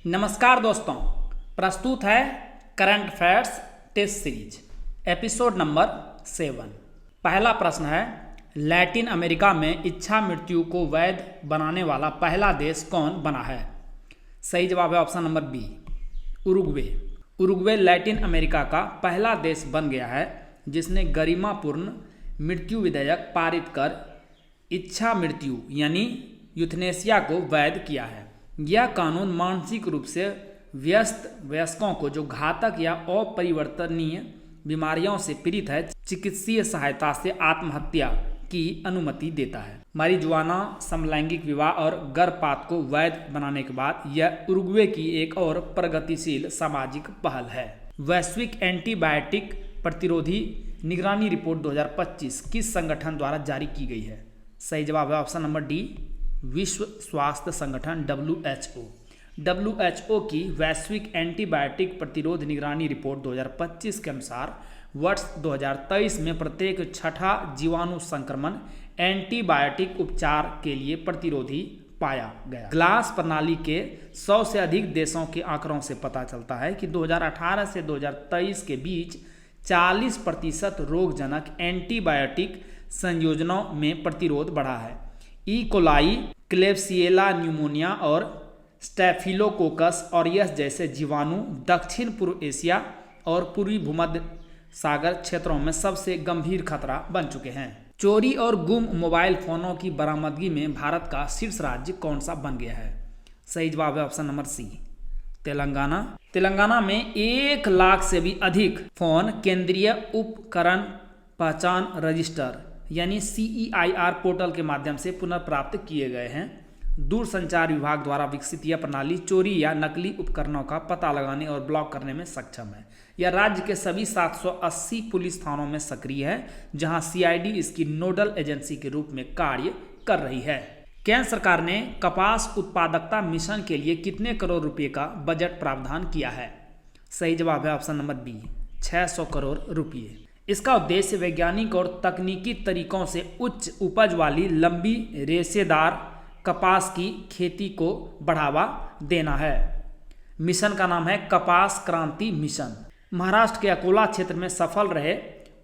नमस्कार दोस्तों, प्रस्तुत है current affairs test series episode number 7। पहला प्रश्न है, लैटिन अमेरिका में इच्छा मृत्यु को वैध बनाने वाला पहला देश कौन बना है? सही जवाब है option number B, Uruguay. Uruguay Latin America का पहला देश बन गया है जिसने गरिमापूर्ण मृत्यु विधेयक पारित कर इच्छा मृत्यु यानी यूथनेसिया को वैध किया है। यह कानून मानसिक रूप से वयस्कों को जो घातक या अपरिवर्तनीय बीमारियों से पीड़ित है चिकित्सीय सहायता से आत्महत्या की अनुमति देता है। मारिजुआना, समलैंगिक विवाह और गर्भपात को वैध बनाने के बाद यह उरुग्वे की एक और प्रगतिशील सामाजिक पहल है। वैश्विक एंटीबायोटिक प्रतिरोधी निगरानी रिपोर्ट 2025 किस संगठन द्वारा जारी की गई है? सही जवाब है ऑप्शन नंबर डी, विश्व स्वास्थ्य संगठन WHO। WHO की वैश्विक एंटीबायोटिक प्रतिरोध निगरानी रिपोर्ट 2025 के अनुसार वर्ष 2023 में प्रत्येक छठा जीवाणु संक्रमण एंटीबायोटिक उपचार के लिए प्रतिरोधी पाया गया। ग्लास प्रणाली के 100 से अधिक देशों के आंकड़ों से पता चलता है कि 2018 से 2023 के बीच 40% रोगजनक एंटीबायोटिक संयोजनों में प्रतिरोध बढ़ा है। ई कोलाई, क्लेब्सिएला न्यूमोनिया और स्टेफिलोकोकस ऑरियस जैसे जीवाणु दक्षिण पूर्व एशिया और पूर्वी भूमध्य सागर क्षेत्रों में सबसे गंभीर खतरा बन चुके हैं। चोरी और गुम मोबाइल फोनों की बरामदगी में भारत का शीर्ष राज्य कौन सा बन गया है? सही जवाब है option number C, Telangana. Telangana में 1 लाख से भी अधिक फोन केंद्रीय उपकरण पहचान रजिस्टर यानी CEIR पोर्टल के माध्यम से पुनर्प्राप्त किए गए हैं। दूरसंचार विभाग द्वारा विकसित यह प्रणाली चोरी या नकली उपकरणों का पता लगाने और ब्लॉक करने में सक्षम है। यह राज्य के सभी 780 पुलिस थानों में सक्रिय है, जहां CID इसकी नोडल एजेंसी के रूप में कार्य कर रही है। केंद्र सरकार ने कपास उत्पादकता मिशन के लिए कितने करोड़ रुपए का बजट प्रावधान किया है? सही जवाब है ऑप्शन नंबर बी, 600 करोड़ रुपये। इसका उद्देश्य वैज्ञानिक और तकनीकी तरीकों से उच्च उपज वाली लंबी रेशेदार कपास की खेती को बढ़ावा देना है। मिशन का नाम है कपास क्रांति मिशन। महाराष्ट्र के अकोला क्षेत्र में सफल रहे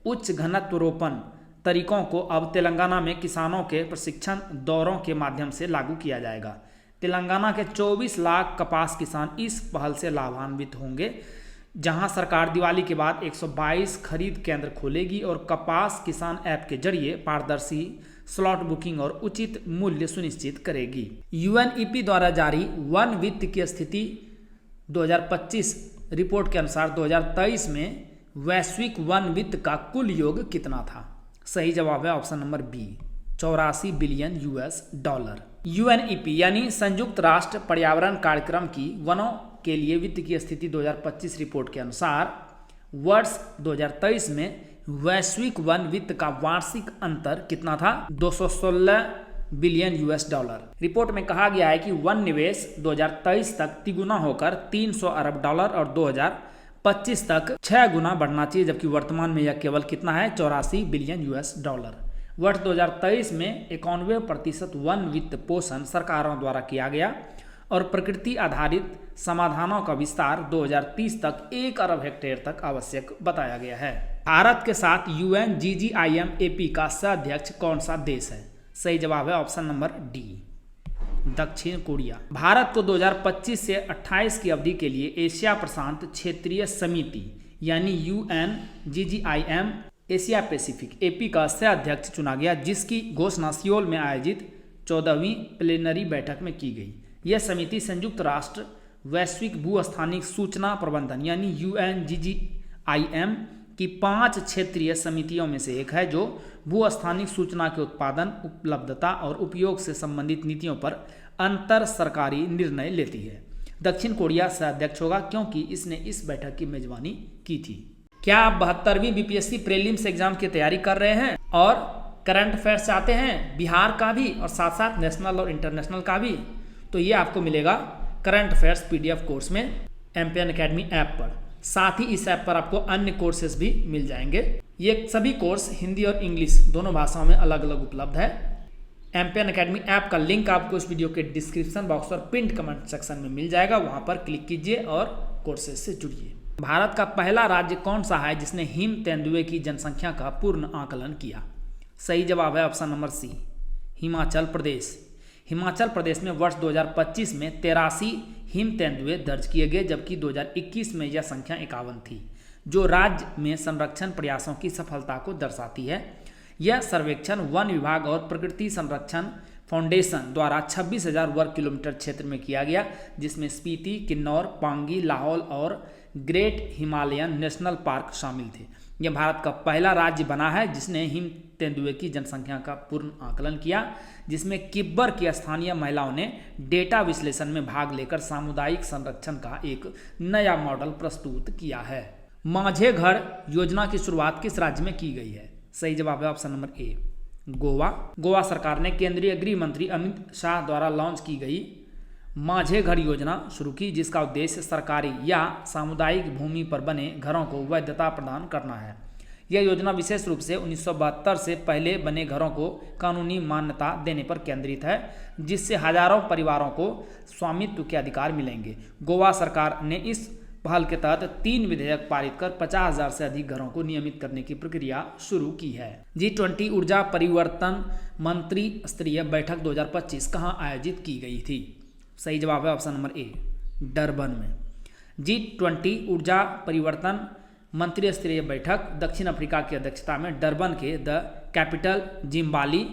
उच्च घनत्व रोपण तरीकों को अब तेलंगाना में किसानों के प्रशिक्षण दौरों के माध्यम से लागू किया जाएगा। तेलंगाना के 24 लाख कपास किसान इस पहल से लाभान्वित होंगे, जहां सरकार दिवाली के बाद 122 खरीद केंद्र खोलेगी और कपास किसान ऐप के जरिए पारदर्शी स्लॉट बुकिंग और उचित मूल्य सुनिश्चित करेगी। UNEP द्वारा जारी वन वित्त की स्थिति 2025 रिपोर्ट के अनुसार 2023 में वैश्विक वन वित्त का कुल योग कितना था? सही जवाब है option number B, 84 billion $। UNEP यानी संयुक्त राष्ट्र पर्यावरण कार्यक्रम की वनों के लिए वित्त की स्थिति 2025 रिपोर्ट के अनुसार वर्ष 2023 में वैश्विक वन वित्त का वार्षिक अंतर कितना था? 216 बिलियन $। रिपोर्ट में कहा गया है कि वन निवेश 2023 तक तिगुना होकर $300 अरब और 2025 तक 6 गुना बढ़ना चाहिए, जबकि वर्तमान में यह केवल कितना है? 84 बिलियन $। वर्ष 2023 में 91% वन वित्त पोषण सरकारों द्वारा किया गया और प्रकृति आधारित समाधानों का विस्तार 2030 तक 1 अरब हेक्टेयर तक आवश्यक बताया गया है। भारत के साथ UNGGIM-AP का सह अध्यक्ष कौन सा देश है? सही जवाब है ऑप्शन नंबर डी, दक्षिण कोरिया। भारत को 2025 से 28 की अवधि के लिए एशिया प्रशांत क्षेत्रीय समिति यानी UNGGIM एशिया पैसिफिक AP का सह अध्यक्ष चुना गया, जिसकी घोषणा सियोल में आयोजित 14वीं प्लेनरी बैठक में की गई। यह समिति संयुक्त राष्ट्र वैश्विक भूस्थानिक सूचना प्रबंधन यानी UNGGIM की 5 क्षेत्रीय समितियों में से एक है, जो भूस्थानिक सूचना के उत्पादन, उपलब्धता और उपयोग से संबंधित नीतियों पर अंतर सरकारी निर्णय लेती है। दक्षिण कोरिया सह अध्यक्ष होगा क्योंकि इसने इस बैठक की मेजबानी की थी। क्या आप 72वीं BPSC प्रीलिम्स एग्जाम की तैयारी कर रहे हैं और करंट अफेयर्स चाहते हैं, बिहार का भी और साथ साथ नेशनल और इंटरनेशनल का भी? तो ये आपको मिलेगा करंट अफेयर्स PDF कोर्स में एम्पियन अकेडमी ऐप पर। साथ ही इस ऐप पर आपको अन्य कोर्सेज भी मिल जाएंगे। ये सभी कोर्स हिंदी और इंग्लिश दोनों भाषाओं में अलग अलग उपलब्ध है। एमपीएन एकेडमी ऐप का लिंक आपको इस वीडियो के डिस्क्रिप्शन बॉक्स और पिंड कमेंट सेक्शन में मिल जाएगा, वहां पर क्लिक कीजिए और कोर्सेज से जुड़िए। भारत का पहला राज्य कौन सा है जिसने हिम तेंदुए की जनसंख्या का पूर्ण आकलन किया? सही जवाब है ऑप्शन नंबर सी, हिमाचल प्रदेश। हिमाचल प्रदेश में वर्ष 2025 में 83 हिम तेंदुए दर्ज किए गए, जबकि 2021 में यह संख्या 51 थी, जो राज्य में संरक्षण प्रयासों की सफलता को दर्शाती है। यह सर्वेक्षण वन विभाग और प्रकृति संरक्षण फाउंडेशन द्वारा 26,000 वर्ग किलोमीटर क्षेत्र में किया गया, जिसमें स्पीति, किन्नौर, पांगी, लाहौल और ग्रेट हिमालयन नेशनल पार्क शामिल थे। यह भारत का पहला राज्य बना है जिसने हिम तेंदुए की जनसंख्या का पूर्ण आकलन किया, जिसमें किब्बर की स्थानीय महिलाओं ने डेटा विश्लेषण में भाग लेकर सामुदायिक संरक्षण का एक नया मॉडल प्रस्तुत किया है। माझे घर योजना की शुरुआत किस राज्य में की गई है? सही जवाब है option number A, Goa. Goa सरकार ने केंद्रीय गृह मंत्री अमित शाह द्वारा लॉन्च की गई माझे घर योजना शुरू की, जिसका उद्देश्य सरकारी या सामुदायिक भूमि पर बने घरों को वैधता प्रदान करना है। यह योजना विशेष रूप से 1972 से पहले बने घरों को कानूनी मान्यता देने पर केंद्रित है, जिससे हजारों परिवारों को स्वामित्व के अधिकार मिलेंगे। गोवा सरकार ने इस पहल के तहत 3 विधेयक पारित कर 50,000 से अधिक घरों को नियमित करने की प्रक्रिया शुरू की है। G20 ऊर्जा परिवर्तन मंत्री स्तरीय बैठक 2025 कहाँ आयोजित की गई थी? सही जवाब है ऑप्शन नंबर ए, डरबन में। G20 ऊर्जा परिवर्तन मंत्री स्तरीय बैठक दक्षिण अफ्रीका की अध्यक्षता में डरबन के द कैपिटल जिम्बाली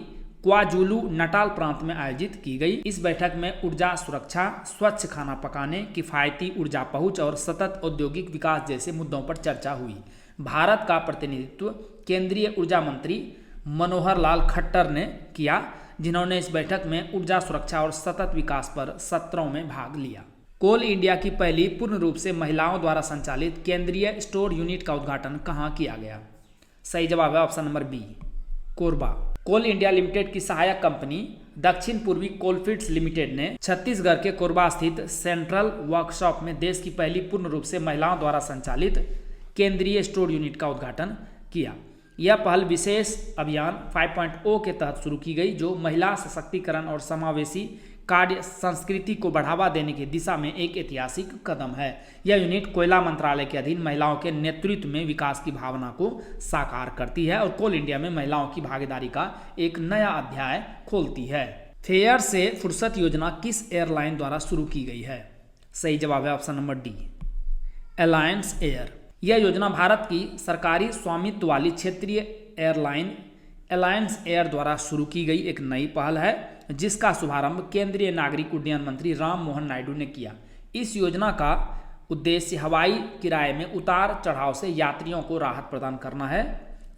क्वाजुलू नटाल प्रांत में आयोजित की गई। इस बैठक में ऊर्जा सुरक्षा, स्वच्छ खाना पकाने, किफायती ऊर्जा पहुंच और सतत औद्योगिक विकास जैसे मुद्दों पर चर्चा हुई। भारत का प्रतिनिधित्व केंद्रीय ऊर्जा मंत्री मनोहर लाल खट्टर ने किया, जिन्होंने इस बैठक में ऊर्जा सुरक्षा और सतत विकास पर सत्रों में भाग लिया। कोल इंडिया की पहली पूर्ण रूप से महिलाओं द्वारा संचालित केंद्रीय स्टोर यूनिट का उद्घाटन कहाँ किया गया? सही जवाब है ऑप्शन नंबर बी, कोरबा। कोल इंडिया लिमिटेड की सहायक कंपनी दक्षिण पूर्वी कोलफील्ड्स लिमिटेड ने छत्तीसगढ़ के कोरबा स्थित सेंट्रल वर्कशॉप में देश की पहली पूर्ण रूप से महिलाओं द्वारा संचालित केंद्रीय स्टोर यूनिट का उद्घाटन किया। यह पहल विशेष अभियान 5.0 के तहत शुरू की गई, जो महिला सशक्तिकरण और समावेशी कार्य संस्कृति को बढ़ावा देने की दिशा में एक ऐतिहासिक कदम है। यह यूनिट कोयला मंत्रालय के अधीन महिलाओं के नेतृत्व में विकास की भावना को साकार करती है और कोल इंडिया में महिलाओं की भागीदारी का एक नया अध्याय खोलती है। फेयर से फुर्सत योजना किस एयरलाइन द्वारा शुरू की गई है? सही जवाब है option number D, alliance air. यह योजना भारत की सरकारी स्वामित्व वाली क्षेत्रीय एयरलाइन अलायंस एयर द्वारा शुरू की गई एक नई पहल है, जिसका शुभारंभ केंद्रीय नागरिक उड्डयन मंत्री राम मोहन नायडू ने किया। इस योजना का उद्देश्य हवाई किराए में उतार चढ़ाव से यात्रियों को राहत प्रदान करना है,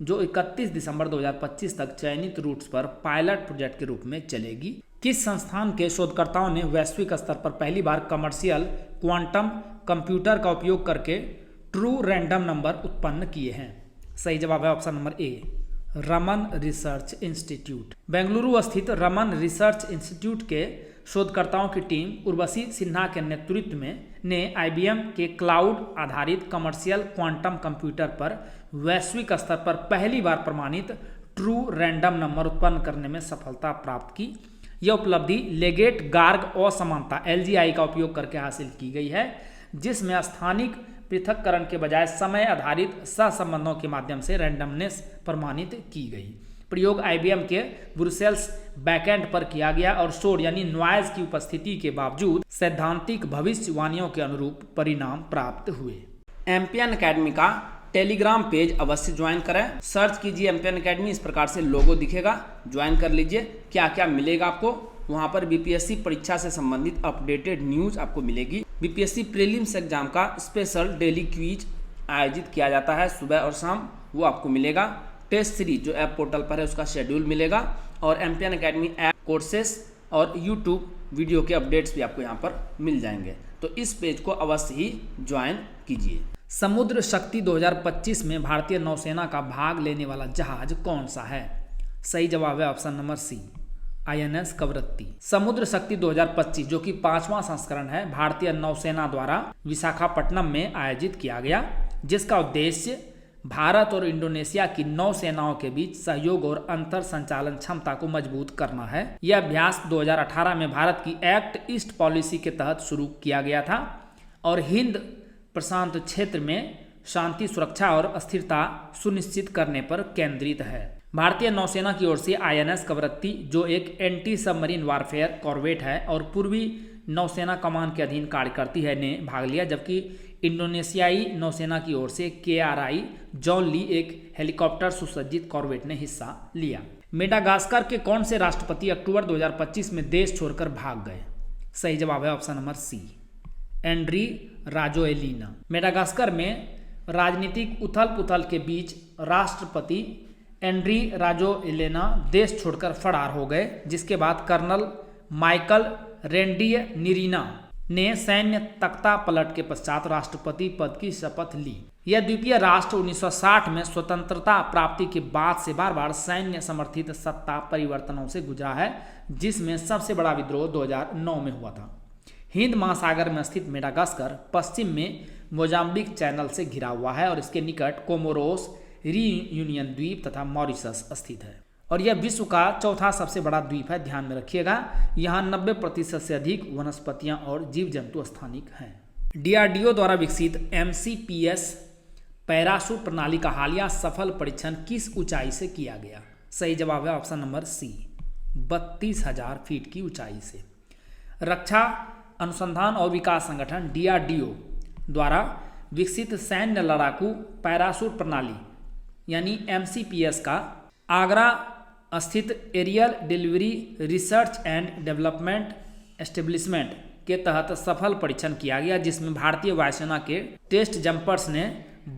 जो 31 दिसंबर 2025 तक चयनित रूट्स पर पायलट प्रोजेक्ट के रूप में चलेगी। किस संस्थान के शोधकर्ताओं ने वैश्विक स्तर पर पहली बार कमर्शियल क्वांटम कंप्यूटर का उपयोग करके ट्रू रैंडम नंबर उत्पन्न किए हैं? सही जवाब है option number A, Raman research institute. Bengaluru स्थित रमन रिसर्च इंस्टीट्यूट के शोधकर्ताओं की टीम उर्वशी सिन्हा के नेतृत्व में ने IBM के क्लाउड आधारित कमर्शियल क्वांटम कंप्यूटर पर वैश्विक स्तर पर पहली बार प्रमाणित ट्रू रैंडम नंबर उत्पन्न करने में सफलता प्राप्त की। यह उपलब्धि लेगेट गार्ग असमानता LGI का उपयोग करके हासिल की गई है, जिसमें स्थानिक पृथक्करण के बजाय समय आधारित सहसंबंधों के माध्यम से रैंडमनेस प्रमाणित की गई। प्रयोग IBM के ब्रुसेल्स बैकएंड पर किया गया और शोर यानी नॉइज की उपस्थिति के बावजूद सैद्धांतिक भविष्यवाणियों के अनुरूप परिणाम प्राप्त हुए। एमपीएन एकेडमी का टेलीग्राम पेज अवश्य ज्वाइन करें। सर्च कीजिए एमपीएन एकेडमी, इस प्रकार से लोगो दिखेगा, ज्वाइन कर लीजिए। क्या क्या मिलेगा आपको? वहाँ पर बीपीएससी परीक्षा से संबंधित अपडेटेड न्यूज आपको मिलेगी। बीपीएससी प्रीलिम्स एग्जाम का स्पेशल डेली क्विज आयोजित किया जाता है सुबह और शाम, वो आपको मिलेगा। टेस्ट सीरीज जो ऐप पोर्टल पर है उसका शेड्यूल मिलेगा और एमपीएन एकेडमी ऐप कोर्सेस और यूट्यूब वीडियो के अपडेट्स भी आपको यहाँ पर मिल जाएंगे। तो इस पेज को अवश्य ही ज्वाइन कीजिए। समुद्र शक्ति 2025 में भारतीय नौसेना का भाग लेने वाला जहाज कौन सा है? सही जवाब है option number C, INS Kavaratti. Samudra Shakti 2025 जो कि 5वां संस्करण है, भारतीय नौसेना द्वारा विशाखापट्टनम में आयोजित किया गया, जिसका उद्देश्य भारत और इंडोनेशिया की नौसेनाओं के बीच सहयोग और अंतर संचालन क्षमता को मजबूत करना है। यह अभ्यास 2018 में भारत की एक्ट ईस्ट पॉलिसी के तहत शुरू किया गया था और हिंद प्रशांत क्षेत्र में शांति, सुरक्षा और स्थिरता सुनिश्चित करने पर केंद्रित है। भारतीय नौसेना की ओर से INS कवरत्ती, जो एक एंटी सबमरीन वारफेयर कॉर्वेट है और पूर्वी नौसेना कमान के अधीन कार्य करती है, ने भाग लिया, जबकि इंडोनेशियाई नौसेना की ओर से KRI जॉन ली, एक हेलीकॉप्टर सुसज्जित कॉर्वेट, ने हिस्सा लिया। मेडागास्कर के कौन से राष्ट्रपति अक्टूबर 2025 में देश छोड़कर भाग गए? सही जवाब है option number C, Andry Rajoelina. Madagascar में राजनीतिक उथल पुथल के बीच राष्ट्रपति एंड्री राजोएलिना देश छोड़कर फरार हो गए, जिसके बाद कर्नल माइकल रेंडियनिरीना ने सैन्य तख्ता पलट के पश्चात राष्ट्रपति पद की शपथ ली। यह द्वीपीय राष्ट्र 1960 में स्वतंत्रता प्राप्ति के बाद से बार बार सैन्य समर्थित सत्ता परिवर्तनों से गुजरा है, जिसमें सबसे बड़ा विद्रोह 2009 में हुआ था। हिंद महासागर में स्थित मेडागास्कर पश्चिम में मोजाम्बिक चैनल से घिरा हुआ है और इसके निकट कोमोरोस, रीयूनियन द्वीप तथा मॉरिशस स्थित है और यह विश्व का चौथा सबसे बड़ा द्वीप है। ध्यान में रखिएगा, यहाँ 90% से अधिक वनस्पतियां और जीव जंतु स्थानिक हैं। DRDO द्वारा विकसित MCPS पैराशूट प्रणाली का हालिया सफल परीक्षण किस ऊंचाई से किया गया? सही जवाब है ऑप्शन नंबर सी, 32,000 फीट की ऊंचाई से। रक्षा अनुसंधान और विकास संगठन DRDO द्वारा विकसित सैन्य लड़ाकू पैराशूट प्रणाली यानी MCPS का आगरा स्थित aerial delivery research and development establishment के तहत सफल परीक्षण किया गया, जिसमें भारतीय वायुसेना के टेस्ट जंपर्स ने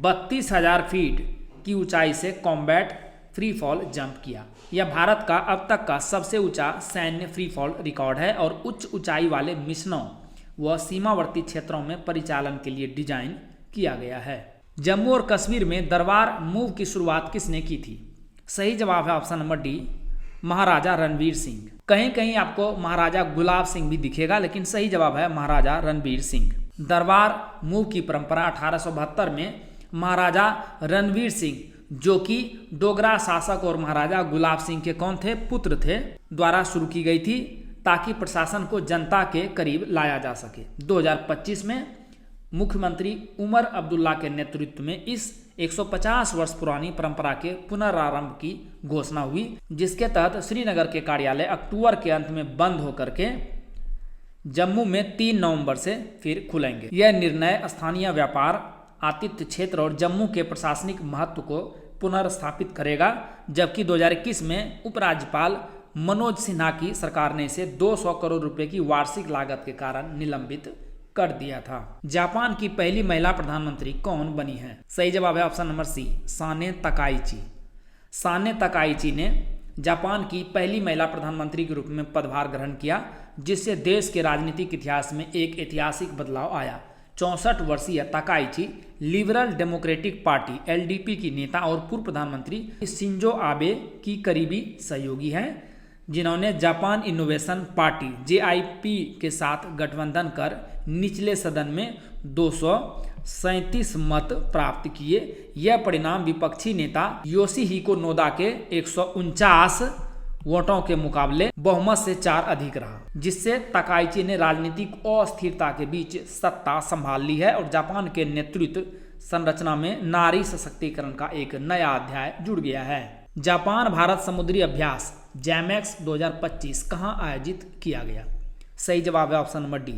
32,000 फीट की ऊंचाई से कॉम्बैट फ्री फॉल जंप किया। यह भारत का अब तक का सबसे ऊंचा सैन्य फ्री फॉल रिकॉर्ड है और उच्च ऊंचाई वाले मिशनों व सीमावर्ती क्षेत्रों में परिचालन के लिए डिजाइन किया गया है। जम्मू और कश्मीर में दरबार मूव की शुरुआत किसने की थी? सही जवाब है ऑप्शन नंबर डी, महाराजा रणवीर सिंह। कहीं कहीं आपको महाराजा गुलाब सिंह भी दिखेगा, लेकिन सही जवाब है महाराजा रणवीर सिंह। दरबार मूव की परंपरा 1872 में महाराजा रणवीर सिंह, जो कि डोगरा शासक और महाराजा गुलाब सिंह के कौन थे? पुत्र थे, द्वारा शुरू की गई थी ताकि प्रशासन को जनता के करीब लाया जा सके। 2025 में मुख्यमंत्री उमर अब्दुल्ला के नेतृत्व में इस 150 वर्ष पुरानी परंपरा के पुनरारंभ की घोषणा हुई, जिसके तहत श्रीनगर के कार्यालय अक्टूबर के अंत में बंद होकर के जम्मू में 3 नवंबर से फिर खुलेंगे। यह निर्णय स्थानीय व्यापार, आतिथ्य क्षेत्र और जम्मू के प्रशासनिक महत्व को पुनर्स्थापित करेगा, जबकि 2021 में उपराज्यपाल मनोज सिन्हा की सरकार ने इसे 200 करोड़ रुपए की वार्षिक लागत के कारण निलंबित कर दिया था। जापान की पहली महिला प्रधानमंत्री कौन बनी है? सही जवाब है option number C, Sanae Takaichi. Sanae Takaichi ने जापान की पहली महिला प्रधानमंत्री के रूप में पदभार ग्रहण किया, जिससे देश के राजनीतिक इतिहास में एक ऐतिहासिक बदलाव आया। 64 वर्षीय Takaichi liberal democratic party LDP की नेता और पूर्व प्रधानमंत्री शिंजो आबे की करीबी सहयोगी हैं, जिन्होंने जापान इनोवेशन पार्टी JIP के साथ गठबंधन कर निचले सदन में 237 मत प्राप्त किए। यह परिणाम विपक्षी नेता योशिहिको नोदा के 149 वोटों के मुकाबले बहुमत से 4 अधिक रहा, जिससे तकाइची ने राजनीतिक अस्थिरता के बीच सत्ता संभाल ली है और जापान के नेतृत्व संरचना में नारी सशक्तिकरण का एक नया अध्याय जुड़ गया है। जापान भारत समुद्री अभ्यास JAMAX 2025 कहाँ आयोजित किया गया? सही जवाब है ऑप्शन नंबर डी,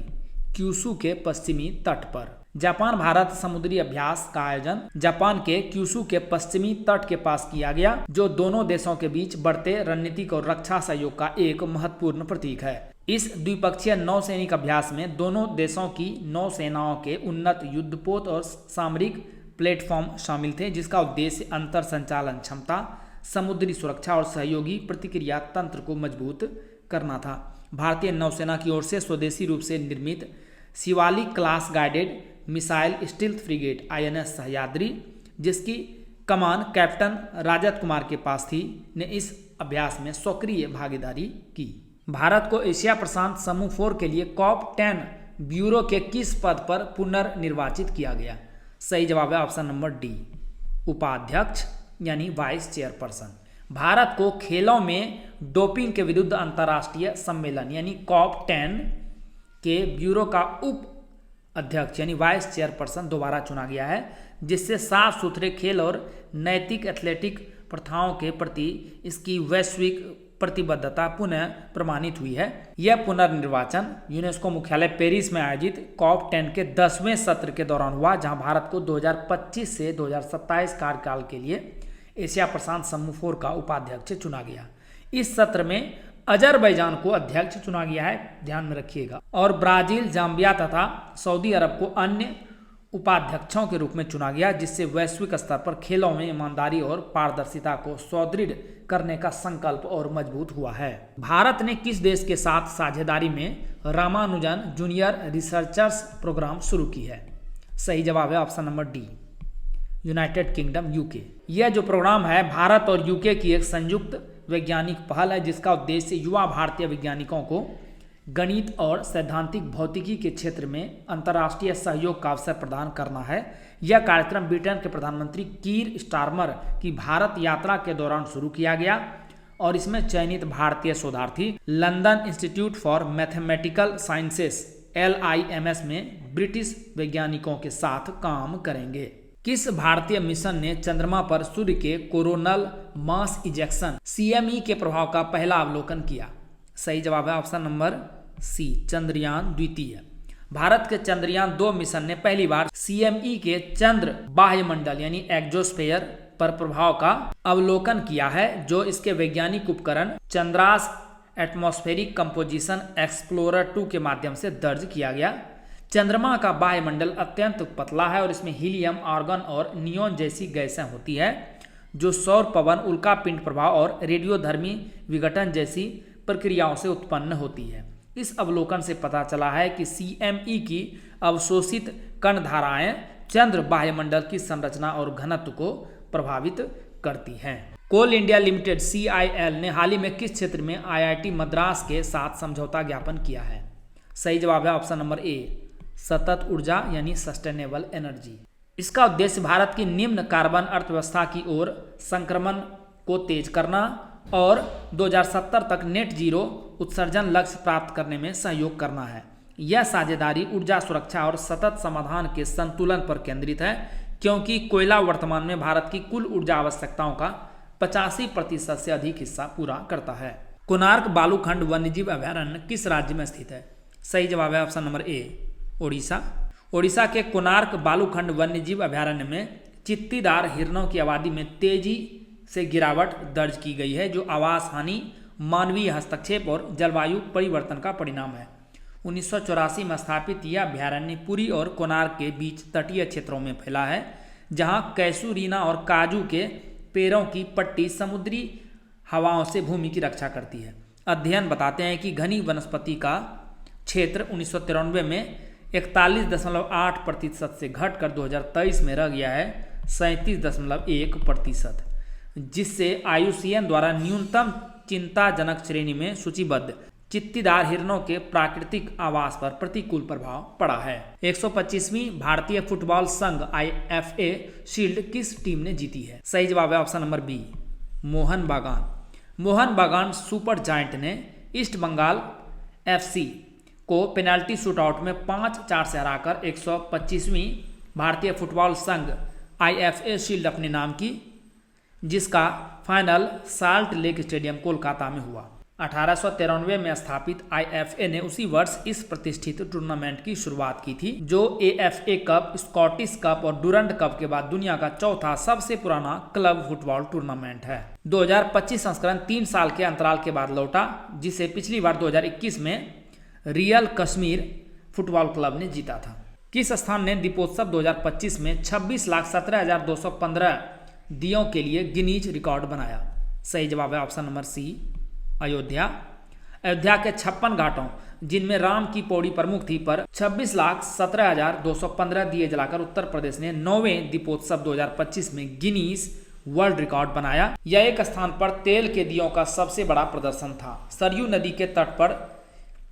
क्यूशू के पश्चिमी तट पर। जापान भारत समुद्री अभ्यास का आयोजन जापान के क्यूशू के पश्चिमी तट के पास किया गया, जो दोनों देशों के बीच बढ़ते रणनीतिक और रक्षा सहयोग का एक महत्वपूर्ण प्रतीक है। इस द्विपक्षीय नौसैनिक अभ्यास में दोनों देशों की नौसेनाओं के उन्नत युद्धपोत और सामरिक प्लेटफॉर्म शामिल थे, जिसका उद्देश्य अंतर संचालन क्षमता, समुद्री सुरक्षा और सहयोगी प्रतिक्रिया तंत्र को मजबूत करना था। भारतीय नौसेना की ओर से स्वदेशी रूप से निर्मित Shivalik class guided missile stealth frigate INS Sahyadri, जिसकी कमान कैप्टन राजत कुमार के पास थी, ने इस अभ्यास में सक्रिय भागीदारी की। भारत को एशिया प्रशांत समूह 4 के लिए COP10 ब्यूरो के किस पद पर पुनर्निर्वाचित किया गया? सही जवाब है ऑप्शन नंबर डी, उपाध्यक्ष यानी वाइस चेयरपर्सन। भारत को खेलों में डोपिंग के विरुद्ध अंतर्राष्ट्रीय सम्मेलन यानी COP10 के ब्यूरो का उप अध्यक्ष यानी वाइस चेयरपर्सन दोबारा चुना गया है, जिससे साफ सुथरे खेल और नैतिक एथलेटिक प्रथाओं के प्रति इसकी वैश्विक प्रतिबद्धता पुनः प्रमाणित हुई है। यह पुनर्निर्वाचन यूनेस्को मुख्यालय पेरिस में आयोजित COP10 के 10वें सत्र के दौरान हुआ, जहां भारत को 2025 से 2027 कार्यकाल के लिए एशिया प्रशांत समूह 4 का उपाध्यक्ष चुना गया। इस सत्र में अजरबैजान को अध्यक्ष चुना गया है, ध्यान में रखिएगा, और ब्राजील, जाम्बिया तथा सऊदी अरब को अन्य उपाध्यक्षों के रूप में चुना गया, जिससे वैश्विक स्तर पर खेलों में ईमानदारी और पारदर्शिता को सुदृढ़ करने का संकल्प और मजबूत हुआ है। भारत ने किस देश के साथ साझेदारी में रामानुजन जूनियर रिसर्चर्स प्रोग्राम शुरू की है? सही जवाब है option number D, United kingdom UK. यह जो प्रोग्राम है भारत और यूके की एक संयुक्त वैज्ञानिक पहल है, जिसका उद्देश्य युवा भारतीय वैज्ञानिकों को गणित और सैद्धांतिक भौतिकी के क्षेत्र में अंतर्राष्ट्रीय सहयोग का अवसर प्रदान करना है। यह कार्यक्रम ब्रिटेन के प्रधानमंत्री कीर स्टारमर की भारत यात्रा के दौरान शुरू किया गया और इसमें चयनित भारतीय शोधार्थी London institute for mathematical sciences LIMS में ब्रिटिश वैज्ञानिकों के साथ काम करेंगे। किस भारतीय मिशन ने चंद्रमा पर सूर्य के कोरोनल मास इजेक्शन CME के प्रभाव का पहला अवलोकन किया? सही जवाब है ऑप्शन नंबर सी, चंद्रयान द्वितीय। भारत के चंद्रयान 2 मिशन ने पहली बार CME के चंद्र बाह्यमंडल यानी एक्सोस्फीयर पर प्रभाव का अवलोकन किया है, जो इसके वैज्ञानिक उपकरण चंद्रास एटमॉस्फेरिक कंपोजिशन एक्सप्लोरर 2 के माध्यम से दर्ज किया गया। चंद्रमा का बाह्यमंडल अत्यंत पतला है और इसमें हीलियम, आर्गन और नियोन जैसी गैसें होती है, जो सौर, पवन, उल्कापिंड प्रभाव और रेडियोधर्मी विघटन जैसी प्रक्रियाओं से उत्पन्न होती है। इस अवलोकन से पता चला है कि CME की अवशोषित कण धाराएं चंद्र बाह्यमंडल की संरचना और घनत्व को प्रभावित करती हैं। कोल इंडिया लिमिटेड CIL ने हाल ही में किस क्षेत्र में IIT मद्रास के साथ समझौता ज्ञापन किया है? सही जवाब है ऑप्शन नंबर ए, सतत ऊर्जा यानी सस्टेनेबल एनर्जी। इसका उद्देश्य भारत की निम्न कार्बन अर्थव्यवस्था की ओर संक्रमण को तेज करना और 2070 तक नेट जीरो उत्सर्जन लक्ष्य प्राप्त करने में सहयोग करना है। यह साझेदारी ऊर्जा सुरक्षा और सतत समाधान के संतुलन पर केंद्रित है, क्योंकि कोयला वर्तमान में भारत की कुल ऊर्जा आवश्यकताओं का 85% से अधिक हिस्सा पूरा करता है। कोणार्क बालूखंड वन्यजीव अभयारण्य किस राज्य में स्थित है? सही जवाब है option number A, Odisha. Odisha के कोणार्क बालूखंड वन्यजीव अभयारण्य में चित्तीदार हिरणों की आबादी में तेजी से गिरावट दर्ज की गई है, जो आवास हानि, मानवीय हस्तक्षेप और जलवायु परिवर्तन का परिणाम है। 1984 में स्थापित यह अभयारण्य पुरी और कोणार्क के बीच तटीय क्षेत्रों में फैला है, जहां कैसूरीना और काजू के पेड़ों की पट्टी समुद्री हवाओं से भूमि की रक्षा करती है। अध्ययन बताते हैं कि घनी वनस्पति का क्षेत्र 1993 में 41.8% से घटकर 2023 में रह गया है 37.1%, जिससे IUCN द्वारा न्यूनतम चिंताजनक श्रेणी में सूचीबद्ध चित्तीदार हिरणों के प्राकृतिक आवास पर प्रतिकूल प्रभाव पड़ा है। 125वीं भारतीय फुटबॉल संघ IFA शील्ड किस टीम ने जीती है? सही जवाब है ऑप्शन नंबर बी, मोहन बागान। मोहन बागान सुपर जायंट ने ईस्ट बंगाल FC को पेनाल्टी शूटआउट में 5-4 से हराकर 125वीं भारतीय फुटबॉल संघ IFA शील्ड अपने नाम की, जिसका final salt lake stadium Kolkata में हुआ। 1893 में स्थापित IFA ने उसी वर्ष इस प्रतिष्ठित टूर्नामेंट की शुरुआत की थी, जो AFA कप, स्कॉटिश कप और डुरंड कप के बाद दुनिया का चौथा सबसे पुराना क्लब फुटबॉल टूर्नामेंट है। 2025 संस्करण 3 साल के अंतराल के बाद लौटा, जिसे पिछली बार 2021 में रियल कश्मीर फुटबॉल क्लब ने जीता था। किस स्थान ने दीपोत्सव 2025 में 26,17,215 दियों के लिए गिनीज रिकॉर्ड बनाया? सही जवाब है option number C, Ayodhya. Ayodhya के 56 घाटों, जिनमें राम की पौड़ी प्रमुख थी, पर 26,17,215 दिए जलाकर उत्तर प्रदेश ने 9वें दीपोत्सव 2025 में गिनीज वर्ल्ड रिकॉर्ड बनाया। यह एक स्थान पर तेल के दियों का सबसे बड़ा प्रदर्शन था। सरयू नदी के तट पर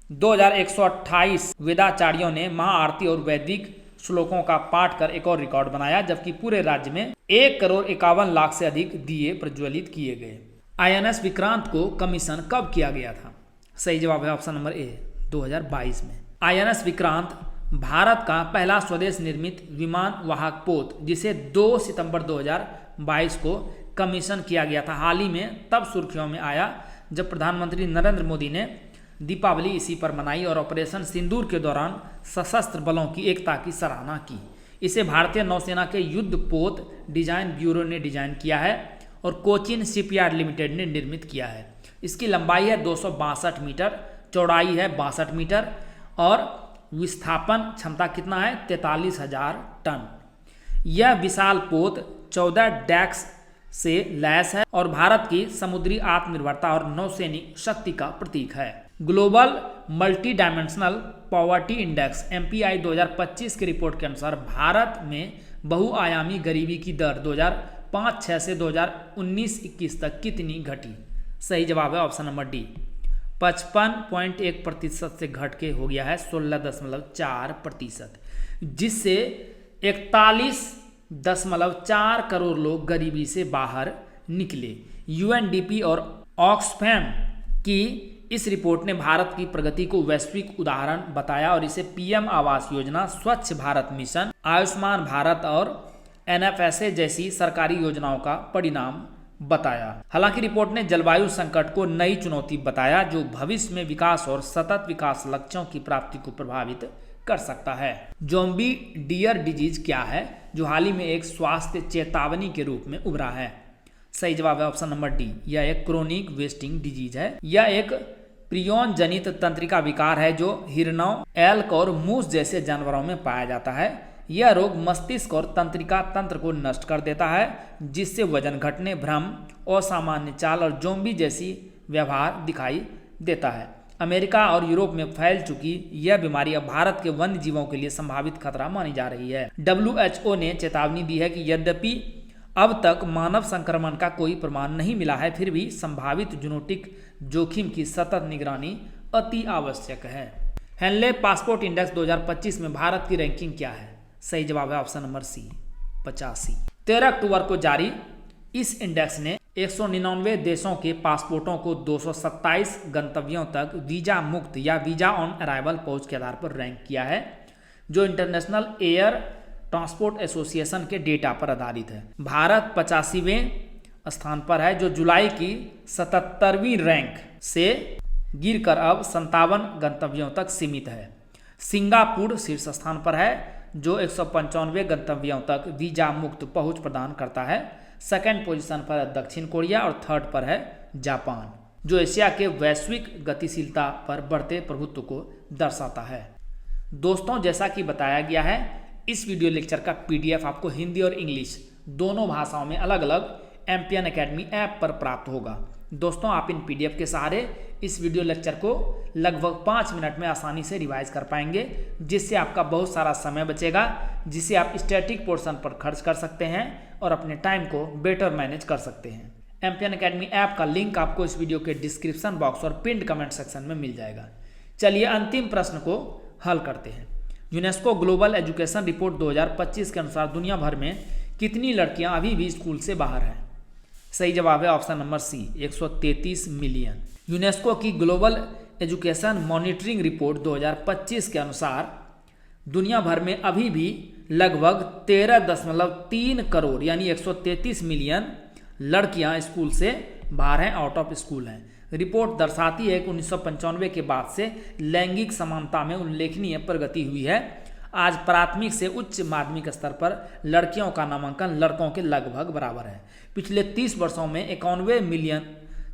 2128 वेदाचार्यों ने महाआरती और वैदिक श्लोकों का पाठ कर एक और रिकॉर्ड बनाया, जबकि पूरे राज्य में 1,51,00,000 से अधिक दिए प्रज्वलित किए गए। INS विक्रांत को कमीशन कब किया गया था? सही जवाब है ऑप्शन नंबर ए, 2022 में। INS विक्रांत भारत का पहला स्वदेश निर्मित विमान वाहक पोत, जिसे 2 सितंबर 2022 को कमीशन किया गया था। हाल ही में तब सुर्खियों में आया जब प्रधानमंत्री नरेंद्र मोदी ने दीपावली इसी पर मनाई और ऑपरेशन सिंदूर के दौरान सशस्त्र बलों की एकता की सराहना की। इसे भारतीय नौसेना के युद्ध पोत डिजाइन ब्यूरो ने डिजाइन किया है और कोचिन शिपयार्ड लिमिटेड ने निर्मित किया है। इसकी लंबाई है 262 मीटर, चौड़ाई है 62 मीटर और विस्थापन क्षमता कितना है? 43,000 टन। यह विशाल पोत 14 डैक्स से लैस है और भारत की समुद्री आत्मनिर्भरता और नौसैनिक शक्ति का प्रतीक है। Global multi dimensional poverty index MPI 2025 की रिपोर्ट के अनुसार भारत में बहुआयामी गरीबी की दर 2005-06 से 2019-21 तक कितनी घटी? सही जवाब है ऑप्शन नंबर डी, 55.1% से घट के हो गया है 16.4%, जिससे 41.4 करोड़ लोग गरीबी से बाहर निकले। UNDP और ऑक्सफैम की इस रिपोर्ट ने भारत की प्रगति को वैश्विक उदाहरण बताया और इसे PM आवास योजना, स्वच्छ भारत मिशन, आयुष्मान भारत और NFSA जैसी सरकारी योजनाओं का परिणाम बताया। हालांकि रिपोर्ट ने जलवायु संकट को नई चुनौती बताया, जो भविष्य में विकास और सतत विकास लक्ष्यों की प्राप्ति को प्रभावित कर सकता है। ज़ॉम्बी डियर डिजीज क्या है, जो हाल ही में एक स्वास्थ्य चेतावनी के रूप में उभरा है? सही जवाब है ऑप्शन नंबर डी, यह एक क्रोनिक वेस्टिंग डिजीज है। यह एक प्रियन जनित तंत्रिका विकार है जो हिरणों, एल्क और मूस जैसे जानवरों में पाया जाता है। यह रोग मस्तिष्क और तंत्रिका तंत्र को नष्ट कर देता है, जिससे वजन घटने, भ्रम, असामान्य चाल और ज़ॉम्बी जैसी व्यवहार दिखाई देता है। अमेरिका और यूरोप में फैल चुकी यह बीमारी अब भारत के वन्य जीवों के लिए संभावित खतरा मानी जा रही है। WHO ने चेतावनी दी है कि यद्यपि अब तक मानव संक्रमण का कोई प्रमाण नहीं मिला है, फिर भी संभावित जूनोटिक जोखिम की सतत निगरानी अति आवश्यक है। हेनले पासपोर्ट इंडेक्स 2025 में भारत की रैंकिंग क्या है? सही जवाब है ऑप्शन नंबर सी, 85। 13 अक्टूबर को जारी इस इंडेक्स ने 199 देशों के पासपोर्टों को 227 गंतव्यों तक वीजा मुक्त या वीजा ऑन अराइवल पहुंच के आधार पर रैंक किया है, जो इंटरनेशनल एयर ट्रांसपोर्ट एसोसिएशन के डेटा पर आधारित है। भारत 85वें स्थान पर है, जो जुलाई की 77वीं रैंक से गिरकर अब 57 गंतव्यों तक सीमित है। सिंगापुर शीर्ष स्थान पर है, जो 195 गंतव्यों तक वीजा मुक्त पहुंच प्रदान करता है। सेकंड पोजीशन पर है दक्षिण कोरिया और थर्ड पर है जापान, जो एशिया के वैश्विक गतिशीलता पर बढ़ते प्रभुत्व को दर्शाता है। दोस्तों, जैसा कि बताया गया है, इस वीडियो लेक्चर का PDF आपको हिंदी और इंग्लिश दोनों भाषाओं में अलग अलग एम्पियन एकेडमी ऐप पर प्राप्त होगा। दोस्तों, आप इन PDF के सहारे इस वीडियो लेक्चर को लगभग 5 मिनट में आसानी से रिवाइज कर पाएंगे, जिससे आपका बहुत सारा समय बचेगा, जिसे आप स्टैटिक पोर्शन पर खर्च कर सकते हैं और अपने टाइम को बेटर मैनेज कर सकते हैं। एम्पियन एकेडमी ऐप का लिंक आपको इस वीडियो के डिस्क्रिप्शन बॉक्स और पिन्ड कमेंट सेक्शन में मिल जाएगा। चलिए अंतिम प्रश्न को हल करते हैं। यूनेस्को ग्लोबल एजुकेशन रिपोर्ट 2025 के अनुसार दुनिया भर में कितनी लड़कियां अभी भी स्कूल से बाहर हैं? सही जवाब है option number C, 133 million. UNESCO की ग्लोबल एजुकेशन मॉनिटरिंग रिपोर्ट 2025 के अनुसार दुनिया भर में अभी भी लगभग 13.3 करोड़ यानी 133 मिलियन लड़कियां स्कूल से बाहर हैं, आउट ऑफ स्कूल हैं। रिपोर्ट दर्शाती है कि 1995 के बाद से लैंगिक समानता में उल्लेखनीय प्रगति हुई है। आज प्राथमिक से उच्च माध्यमिक स्तर पर लड़कियों का नामांकन लड़कों के लगभग बराबर है। पिछले 30 वर्षों में 91 मिलियन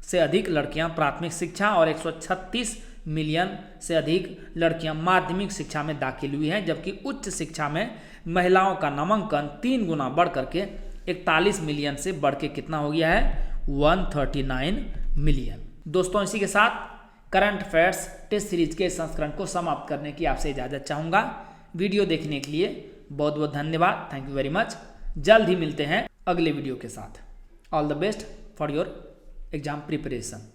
से अधिक लड़कियां प्राथमिक शिक्षा और 136 मिलियन से अधिक लड़कियां माध्यमिक शिक्षा में दाखिल हुई हैं, जबकि उच्च शिक्षा में महिलाओं का नामांकन 3 गुना बढ़ करके 41 मिलियन से बढ़ के कितना हो गया है? 139 मिलियन। दोस्तों, इसी के साथ करंट अफेयर्स टेस्ट सीरीज के संस्करण को समाप्त करने की आपसे इजाज़त चाहूँगा। वीडियो देखने के लिए बहुत बहुत धन्यवाद। Thank you very much. जल्द ही मिलते हैं अगले वीडियो के साथ। All the best for your exam preparation.